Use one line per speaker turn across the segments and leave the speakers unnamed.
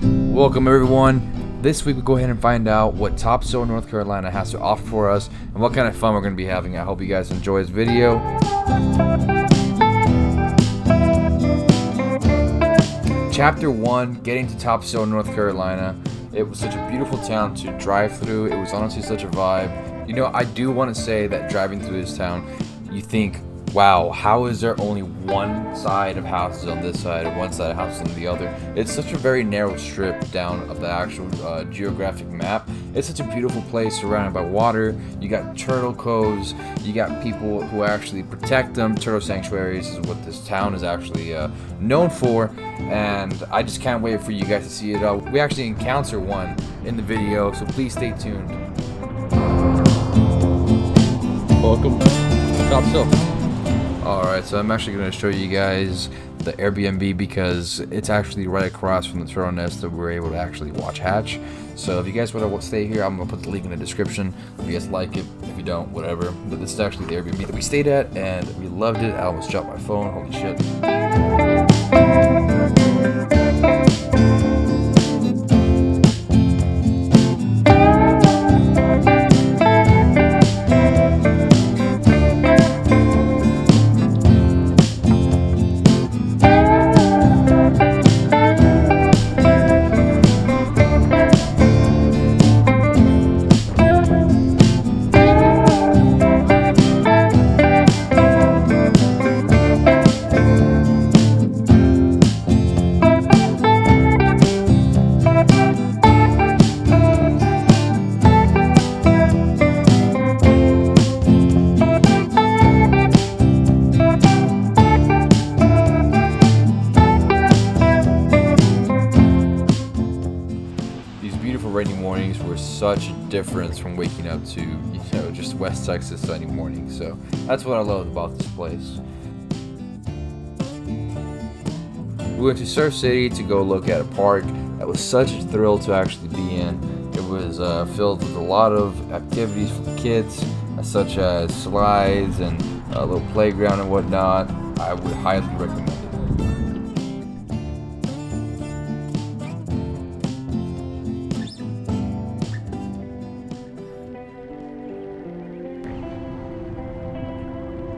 Welcome everyone. This week we go ahead and find out what Topsail North Carolina has to offer for us and what kind of fun we're going to be having. I hope you guys enjoy this video. Chapter 1, getting to Topsail, North Carolina. It was such a beautiful town to drive through. It was honestly such a vibe. You know, I do want to say that driving through this town, you think, wow, how is there only one side of houses on this side and one side of houses on the other? It's such a very narrow strip down of the actual geographic map. It's such a beautiful place surrounded by water. You got turtle coves. You got people who actually protect them. Turtle sanctuaries is what this town is actually known for. And I just can't wait for you guys to see it all. We actually encounter one in the video, so please stay tuned. Welcome to Topsail. Alright, so I'm actually going to show you guys the Airbnb because it's actually right across from the turtle nest that we're able to actually watch hatch. So if you guys want to stay here, I'm going to put the link in the description. If you guys like it, if you don't, whatever. But this is actually the Airbnb that we stayed at and we loved it. I almost dropped my phone, holy shit. Rainy mornings were such a difference from waking up to, you know, just West Texas sunny mornings. So that's what I love about this place. We went to Surf City to go look at a park that was such a thrill to actually be in. It was filled with a lot of activities for the kids, such as slides and a little playground and whatnot. I would highly recommend it.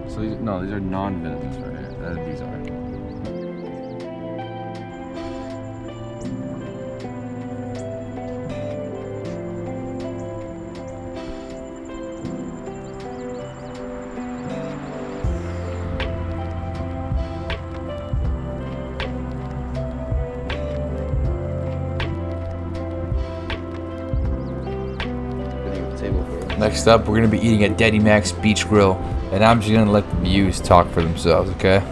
So these are non-venomous right here. These are. Next up, we're going to be eating at Daddy Mac's Beach Grille, and I'm just going to let the views talk for themselves, okay?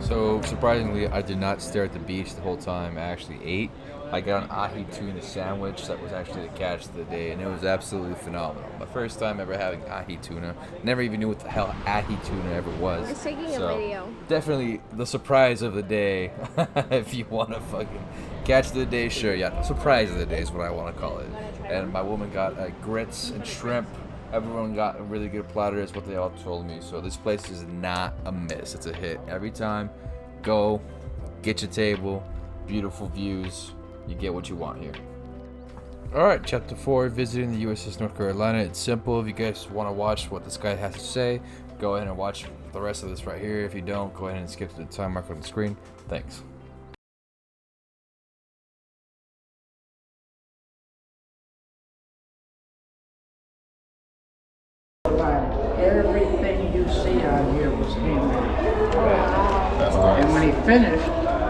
So surprisingly, I did not stare at the beach the whole time. I actually ate. I got an ahi tuna sandwich that was actually the catch of the day, and it was absolutely phenomenal. My first time ever having ahi tuna. Never even knew what the hell ahi tuna ever was.
I was taking a video.
Definitely the surprise of the day. If you want to fucking catch of the day, sure. Yeah, surprise of the day is what I want to call it. And my woman got grits and shrimp. Everyone got a really good platter, is what they all told me. So this place is not a miss. It's a hit every time. Go, get your table, beautiful views. You get what you want here. Alright, chapter 4, visiting the USS North Carolina. It's simple. If you guys want to watch what this guy has to say, go ahead and watch the rest of this right here. If you don't, go ahead and skip to the time mark on the screen. Thanks.
Everything you see out here was handmade. And when he finished,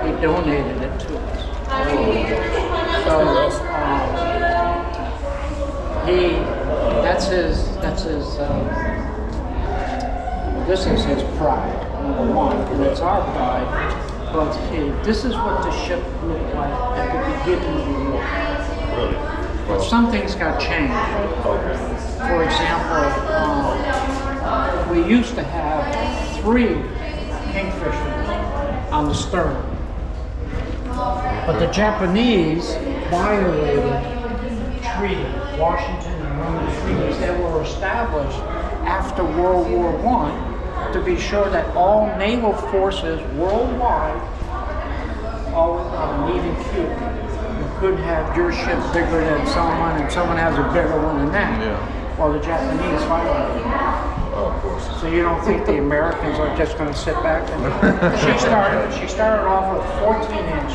he donated it to us. So this is his pride, number one, and it's our pride. But this is what the ship looked like at the beginning of the war. But some things got changed. For example, we used to have 3 kingfishers on the stern. But the Japanese violated treaty, Washington and Roman treaties that were established after World War I to be sure that all naval forces worldwide always have an even keel. You couldn't have your ship bigger than someone and someone has a bigger one than that.
Yeah.
Well, the Japanese violated that.
Oh, of course.
So you don't think the Americans are just going to sit back? She started off with 14-inch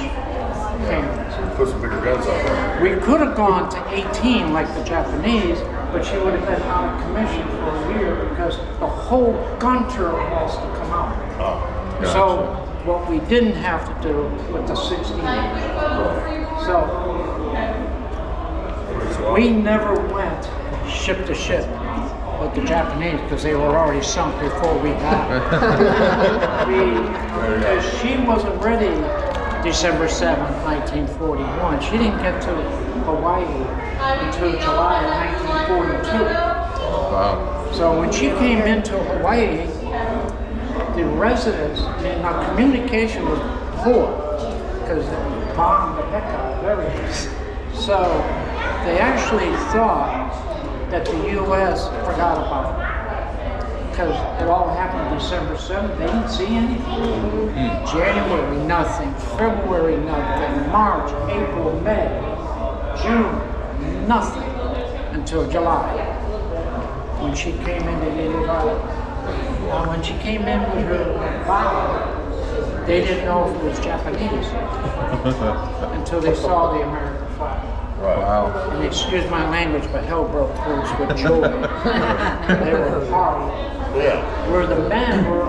cannons.
Put some bigger guns on there.
We could have gone to 18 like the Japanese, but she would have been out of commission for a year because the whole gun turret has to come out.
Oh,
gotcha.
So what we didn't have to do with the 16-inch. So we never went ship to ship with the Japanese because they were already sunk before we got. Because she wasn't ready December 7th, 1941. She didn't get to Hawaii until July of 1942.
Wow.
So when she came into Hawaii, the residents, and our communication was poor because they bombed the heck out of everything. So they actually thought that the U.S. forgot about it because it all happened December 7th. They didn't see anything. January, nothing. February, nothing. March, April, May, June, nothing until July when she came into the Nevada. Now, when she came in with her bow, they didn't know if it was Japanese until they saw the American flag.
right.
Wow.
And excuse my language, but hell broke loose with joy. They were hard.
Yeah.
Where the men were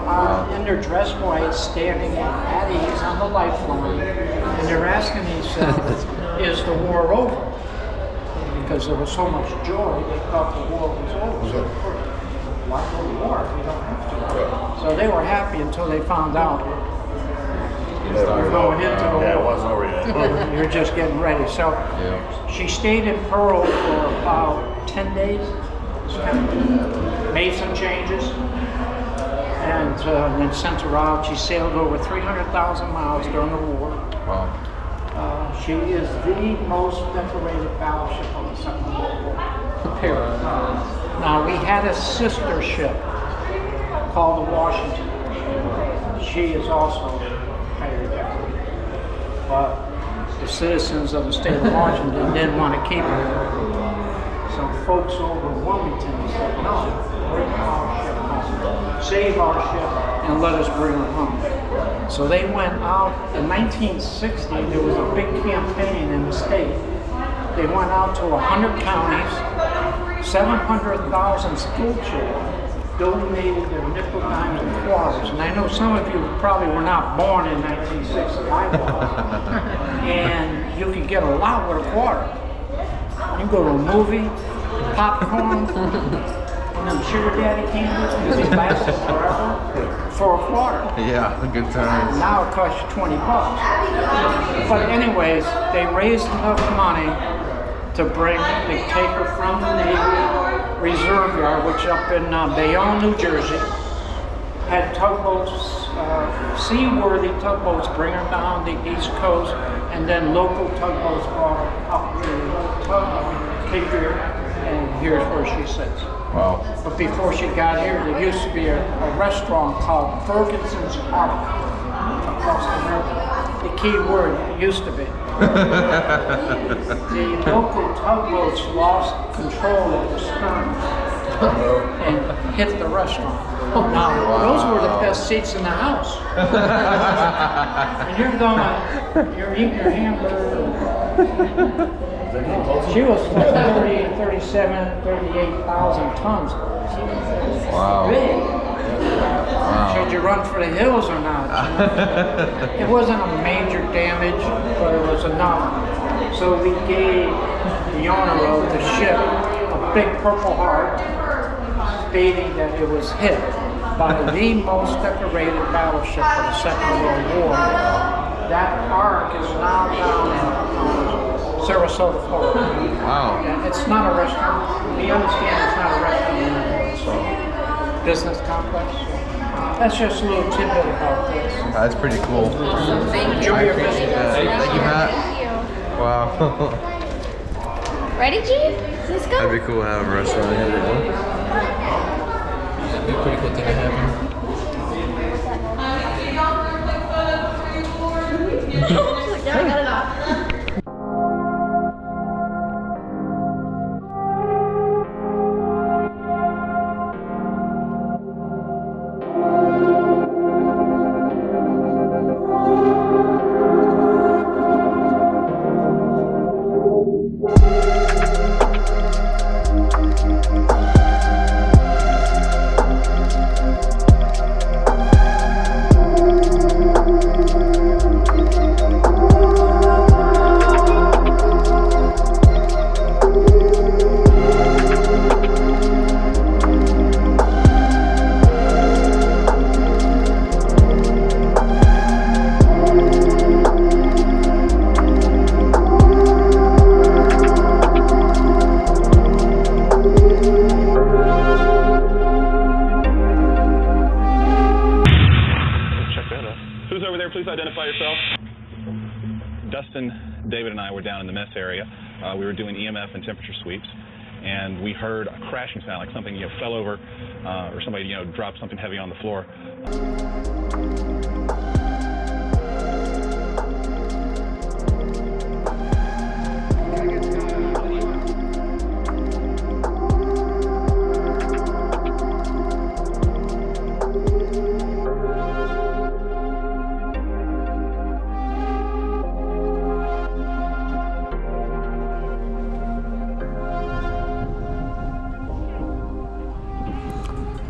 in their dress white, standing at ease on the lifeline, and they're asking themselves, is the war over? Because there was so much joy, they thought the war was over. So, of course, why go to war if you don't have to? So they were happy until they found out we're going into the war.
Yeah, it wasn't over yet.
You're just getting ready. So
Yeah.
she stayed in Pearl for about 10 days, made some changes, and then sent her out. She sailed over 300,000 miles during the war.
Wow.
She is the most decorated battleship of the Second World War. Period. Now, we had a sister ship called the Washington. She is also highly decorated. But the citizens of the state of Washington didn't want to keep her. Some folks over in Wilmington said, no, bring our ship home. Save our ship and let us bring her home. So they went out in 1960. There was a big campaign in the state. They went out to 100 counties, 700,000 school children donated their nickel, dimes, and quarters. And I know some of you probably were not born in 1960. I was. And you could get a lot with a quarter. You go to a movie, popcorn, and then sugar daddy candies, because they last forever, for a quarter.
Yeah, good times.
Now it costs you $20. But anyways, they raised enough money to take her from the Navy Reserve Yard, which up in Bayonne, New Jersey, had tugboats, seaworthy tugboats bring her down the East Coast, and then local tugboats brought her up to Cape Fear, and here's where she sits.
Wow.
But before she got here, there used to be a restaurant called Ferguson's Ark across the river. The key word, used to be. The local tugboats lost control of the stern and hit the restaurant. Now, those were the best seats in the house. And you're going, you're eating your hamburger. She was 30, 37, 38,000 tons.
Wow.
Big.
Wow.
Should you run for the hills or not? It wasn't a major damage, but it was enough. So we gave the owner of the ship a big Purple Heart, stating that it was hit by the most decorated battleship of the Second World War. That ark is now down in Sarasota, Florida.
Wow.
Yeah, it's not a restaurant. We understand it's not a restaurant anymore. It's a business complex. That's just a little tidbit about this.
That's pretty cool.
Thank you.
Enjoy your visit.
Thank you, Matt.
Thank you.
Wow.
Ready, G? Let's go.
That'd be cool to have a restaurant here.
That'd be a pretty cool thing to have.
Yeah, I got it off.
Who's over there? Please identify yourself. Dustin, David, and I were down in the mess area. We were doing EMF and temperature sweeps, and we heard a crashing sound, like something fell over, or somebody dropped something heavy on the floor.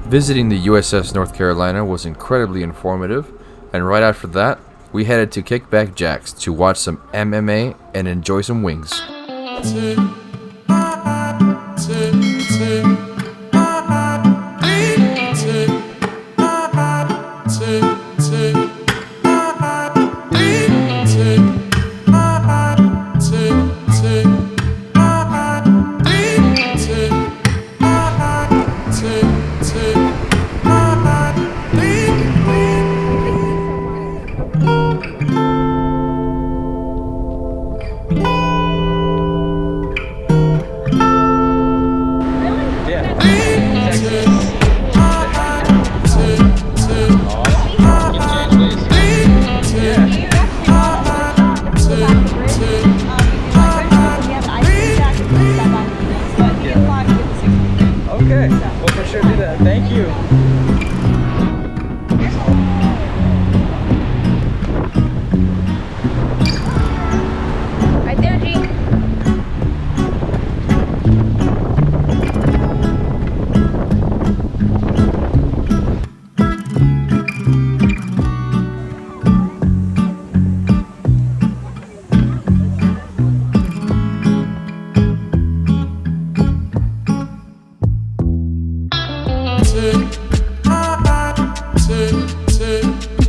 Visiting the USS North Carolina was incredibly informative, and right after that, we headed to Kickback Jack's to watch some MMA and enjoy some wings.
Okay, we'll for sure do that. Thank you.
Right there, G.
Tick,